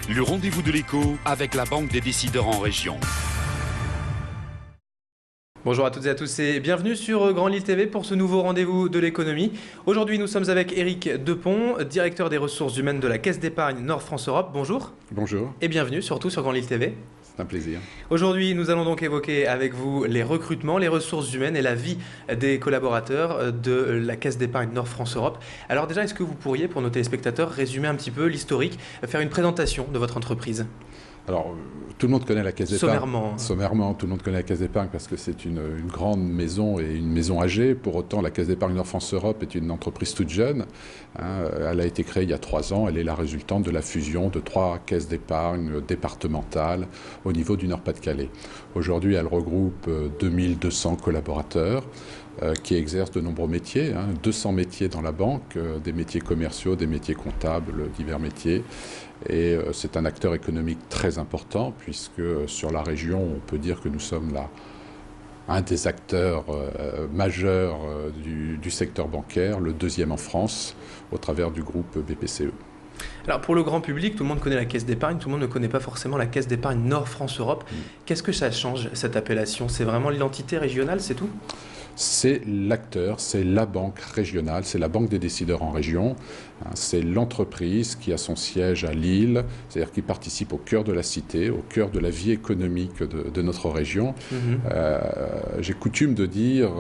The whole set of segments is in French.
Le rendez-vous de l'écho avec la Banque des décideurs en région. Bonjour à toutes et à tous et bienvenue sur Grand Lille TV pour ce nouveau rendez-vous de l'économie. Aujourd'hui, nous sommes avec Éric Depont, directeur des ressources humaines de la Caisse d'épargne Nord-France-Europe. Bonjour. Bonjour. Et bienvenue surtout sur Grand Lille TV. C'est un plaisir. Aujourd'hui, nous allons donc évoquer avec vous les recrutements, les ressources humaines et la vie des collaborateurs de la Caisse d'épargne Nord-France-Europe. Alors déjà, est-ce que vous pourriez, pour nos téléspectateurs, résumer un petit peu l'historique, faire une présentation de votre entreprise ? Alors, tout le monde connaît la Caisse d'épargne. Sommairement. Sommairement, tout le monde connaît la Caisse d'épargne parce que c'est une grande maison et une maison âgée. Pour autant, la Caisse d'épargne Nord-France-Europe est une entreprise toute jeune. Elle a été créée il y a 3 ans. Elle est la résultante de la fusion de 3 caisses d'épargne départementales au niveau du Nord-Pas-de-Calais. Aujourd'hui, elle regroupe 2200 collaborateurs qui exercent de nombreux métiers, 200 métiers dans la banque, des métiers commerciaux, des métiers comptables, divers métiers. Et c'est un acteur économique très important puisque sur la région, on peut dire que nous sommes là un des acteurs majeurs du secteur bancaire, le 2e en France, au travers du groupe BPCE. Alors pour le grand public, tout le monde connaît la Caisse d'épargne, tout le monde ne connaît pas forcément la Caisse d'épargne Nord-France-Europe. Qu'est-ce que ça change, cette appellation? C'est vraiment l'identité régionale, c'est tout? C'est l'acteur, c'est la banque régionale, c'est la banque des décideurs en région. C'est l'entreprise qui a son siège à Lille, c'est-à-dire qui participe au cœur de la cité, au cœur de la vie économique de notre région. J'ai coutume de dire,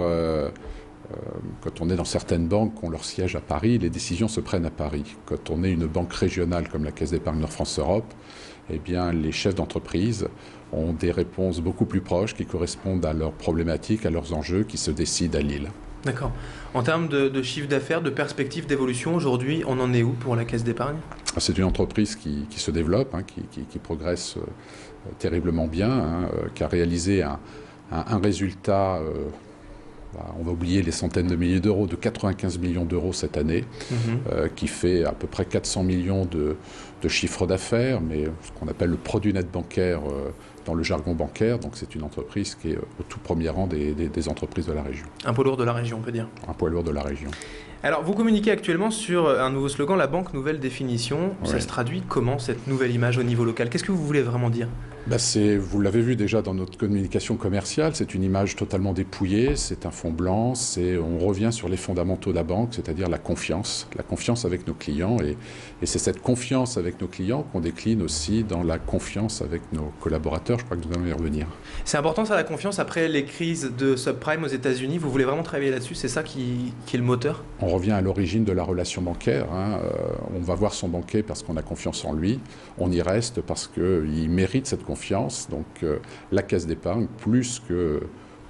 quand on est dans certaines banques qui ont leur siège à Paris, les décisions se prennent à Paris. Quand on est une banque régionale comme la Caisse d'épargne Nord-France-Europe, eh bien, les chefs d'entreprise ont des réponses beaucoup plus proches qui correspondent à leurs problématiques, à leurs enjeux qui se décident à Lille. D'accord. En termes de chiffre d'affaires, de perspectives d'évolution, aujourd'hui, on en est où pour la Caisse d'épargne? C'est une entreprise qui se développe, qui progresse terriblement bien, qui a réalisé un résultat, on va oublier les centaines de milliers d'euros, de 95 millions d'euros cette année, qui fait à peu près 400 millions de chiffre d'affaires, mais ce qu'on appelle le produit net bancaire dans le jargon bancaire. Donc c'est une entreprise qui est au tout premier rang des entreprises de la région. Un poids lourd de la région, on peut dire. Un poids lourd de la région. Alors, vous communiquez actuellement sur un nouveau slogan, la banque nouvelle définition. Oui. Ça se traduit comment, cette nouvelle image au niveau local? Qu'est-ce que vous voulez vraiment dire? Vous l'avez vu déjà dans notre communication commerciale, c'est une image totalement dépouillée, c'est un fond blanc, on revient sur les fondamentaux de la banque, c'est-à-dire la confiance avec nos clients. Et c'est cette confiance avec nos clients qu'on décline aussi dans la confiance avec nos collaborateurs. Je crois que nous allons y revenir. C'est important ça, la confiance, après les crises de subprime aux États-Unis. Vous voulez vraiment travailler là-dessus? C'est ça qui est le moteur? On revient à l'origine de la relation bancaire. On va voir son banquier parce qu'on a confiance en lui. On y reste parce qu'il mérite cette confiance. Donc la Caisse d'épargne, plus que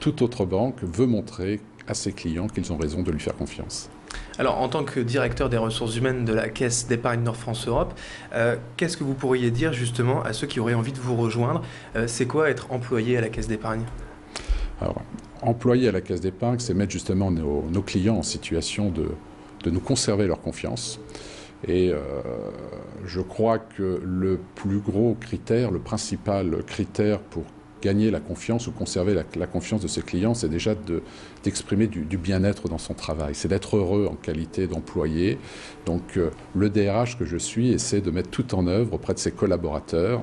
toute autre banque, veut montrer à ses clients qu'ils ont raison de lui faire confiance. Alors, en tant que directeur des ressources humaines de la Caisse d'épargne Nord-France-Europe, qu'est-ce que vous pourriez dire justement à ceux qui auraient envie de vous rejoindre? C'est quoi être employé à la Caisse d'épargne? Alors, employé à la Caisse d'épargne, c'est mettre justement nos clients en situation de nous conserver leur confiance. Et je crois que le plus gros critère, le principal critère pour gagner la confiance ou conserver la confiance de ses clients, c'est déjà d'exprimer du bien-être dans son travail. C'est d'être heureux en qualité d'employé. Donc le DRH que je suis essaie de mettre tout en œuvre auprès de ses collaborateurs,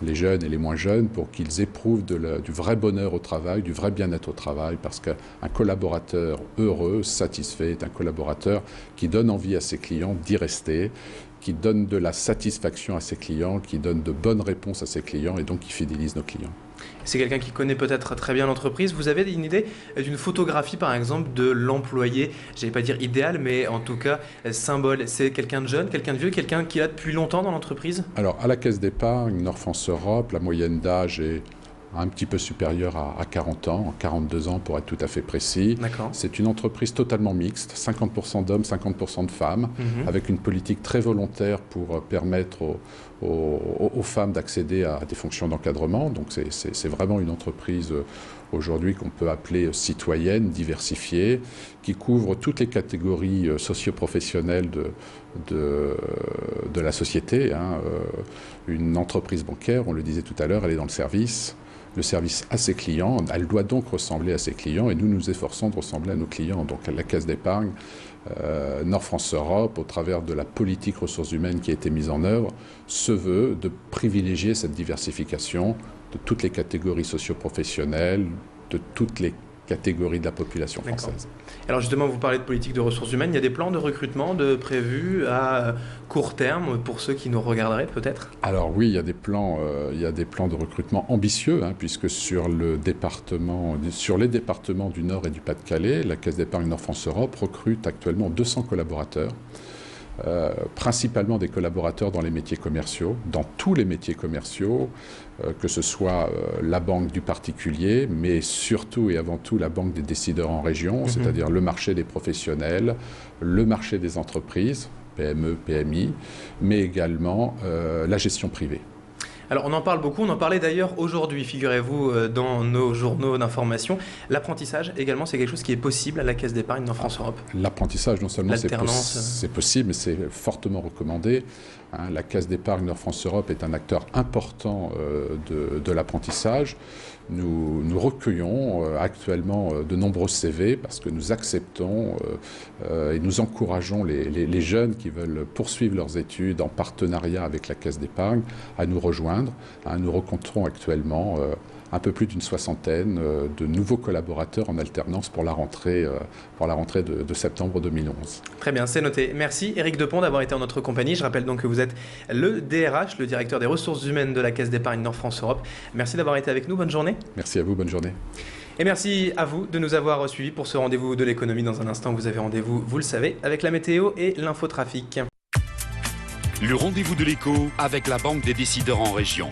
les jeunes et les moins jeunes, pour qu'ils éprouvent du vrai bonheur au travail, du vrai bien-être au travail, parce qu'un collaborateur heureux, satisfait, est un collaborateur qui donne envie à ses clients d'y rester, qui donne de la satisfaction à ses clients, qui donne de bonnes réponses à ses clients et donc qui fidélise nos clients. C'est quelqu'un qui connaît peut-être très bien l'entreprise. Vous avez une idée d'une photographie, par exemple, de l'employé, je n'allais pas dire idéal, mais en tout cas symbole? C'est quelqu'un de jeune, quelqu'un de vieux, quelqu'un qui est là depuis longtemps dans l'entreprise? Alors, à la Caisse d'épargne Nord-France-Europe, la moyenne d'âge est un petit peu supérieure à 40 ans, 42 ans pour être tout à fait précis. C'est une entreprise totalement mixte, 50% d'hommes, 50% de femmes, avec une politique très volontaire pour permettre aux femmes d'accéder à des fonctions d'encadrement. Donc c'est vraiment une entreprise aujourd'hui qu'on peut appeler citoyenne, diversifiée, qui couvre toutes les catégories socio-professionnelles de la société. Une entreprise bancaire, on le disait tout à l'heure, elle est dans le service. le service à ses clients. Elle doit donc ressembler à ses clients et nous nous efforçons de ressembler à nos clients. Donc la Caisse d'épargne Nord France Europe, au travers de la politique ressources humaines qui a été mise en œuvre, se veut de privilégier cette diversification de toutes les catégories socio-professionnelles, de toutes les catégories de la population française. Alors justement, vous parlez de politique de ressources humaines, il y a des plans de recrutement prévus à court terme pour ceux qui nous regarderaient peut-être? Alors oui, il y a des plans de recrutement ambitieux, puisque sur les départements du Nord et du Pas-de-Calais, la Caisse d'épargne Nord France Europe recrute actuellement 200 collaborateurs. Principalement des collaborateurs dans les métiers commerciaux, dans tous les métiers commerciaux, que ce soit la banque du particulier, mais surtout et avant tout la banque des décideurs en région, c'est-à-dire le marché des professionnels, le marché des entreprises, PME, PMI, mais également la gestion privée. Alors on en parle beaucoup, on en parlait d'ailleurs aujourd'hui, figurez-vous, dans nos journaux d'information. L'apprentissage également, c'est quelque chose qui est possible à la Caisse d'épargne Nord France Europe. L'apprentissage, non seulement c'est possible, mais c'est fortement recommandé. La Caisse d'épargne Nord France Europe est un acteur important de l'apprentissage. Nous recueillons actuellement de nombreux CV parce que nous acceptons et nous encourageons les jeunes qui veulent poursuivre leurs études en partenariat avec la Caisse d'épargne à nous rejoindre. Nous rencontrons actuellement un peu plus d'une soixantaine de nouveaux collaborateurs en alternance pour la rentrée de septembre 2011. Très bien, c'est noté. Merci Éric Depont d'avoir été en notre compagnie. Je rappelle donc que vous êtes le DRH, le directeur des ressources humaines de la Caisse d'épargne Nord France Europe. Merci d'avoir été avec nous, bonne journée. Merci à vous, bonne journée. Et merci à vous de nous avoir suivis pour ce rendez-vous de l'économie. Dans un instant, vous avez rendez-vous, vous le savez, avec la météo et l'infotrafic. Le rendez-vous de l'écho avec la Banque des décideurs en région.